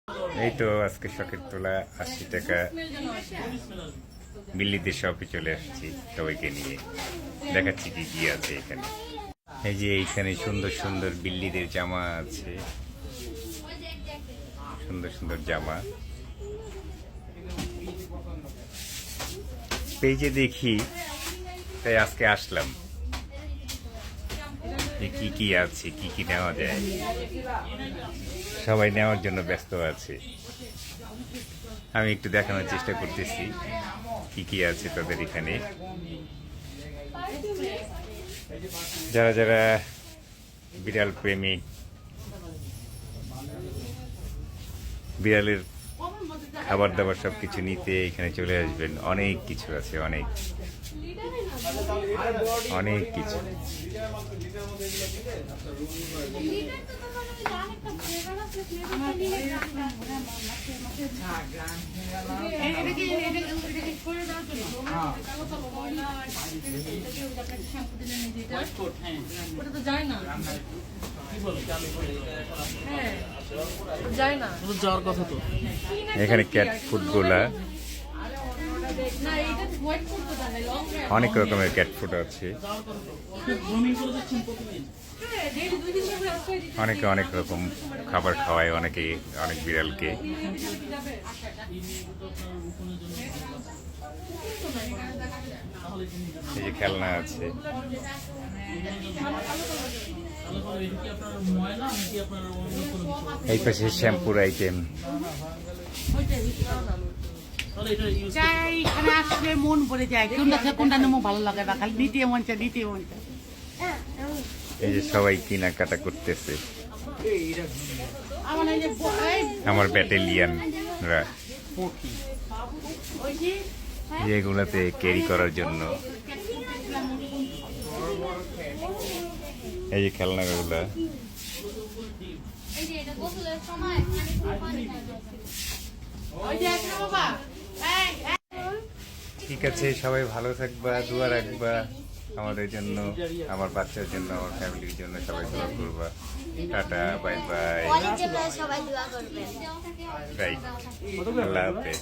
এই তো আজকে শখের তোলা 80 টাকা বিল্লিদের শপে চলে আসছি সবাইকে নিয়ে। দেখাচ্ছি কি কি আছে এখানে। এই যে এইখানে সুন্দর সুন্দর বিল্লিদের জামা আছে, সুন্দর সুন্দর জামা পেজে দেখি, তাই আজকে আসলাম যে কি কি আছে, কি কি নেওয়া যায়। সবাই নেওয়ার জন্য ব্যস্ত আছে, আমি একটু দেখানোর চেষ্টা করতেছি কি কি আছে তাদের এখানে। যারা যারা বিড়াল প্রেমী, বিড়ালের খাবার দাবার সবকিছু নিতে এখানে চলে আসবেন। অনেক কিছু আছে, অনেক অনেক কিছু। এখানে ক্যাট ফুড গুলা, অনেক রকমের ক্যাট ফুড আছে, অনেকে অনেক রকম খাবার খাওয়ায়, অনেকে অনেক বিড়ালকে। এই যে খেলনা আছে, এই পাশে শ্যাম্পুর আইটেম। এখানে আসলে মন পড়ে যায়, কোনটা নেবো ভালো লাগে বা খালি দ্বিতীয় মঞ্চে দ্বিতীয় মঞ্চে। এই যে সবাই কেনাকাটা করতেছে, আমার ব্যাটালিয়ানরা যেগুলাতে ক্যারি করার জন্য। এই যে খেলনাগুলা, ঠিক আছে। সবাই ভালো থাকবা, দোয়া রাখবা আমাদের জন্য, আমার বাচ্চার জন্য, আমার ফ্যামিলির জন্য। সবাই দোয়া করবা। Tata, bye bye. সবাই দোয়া করবেন। রাইট, আল্লাহ হাফেজ।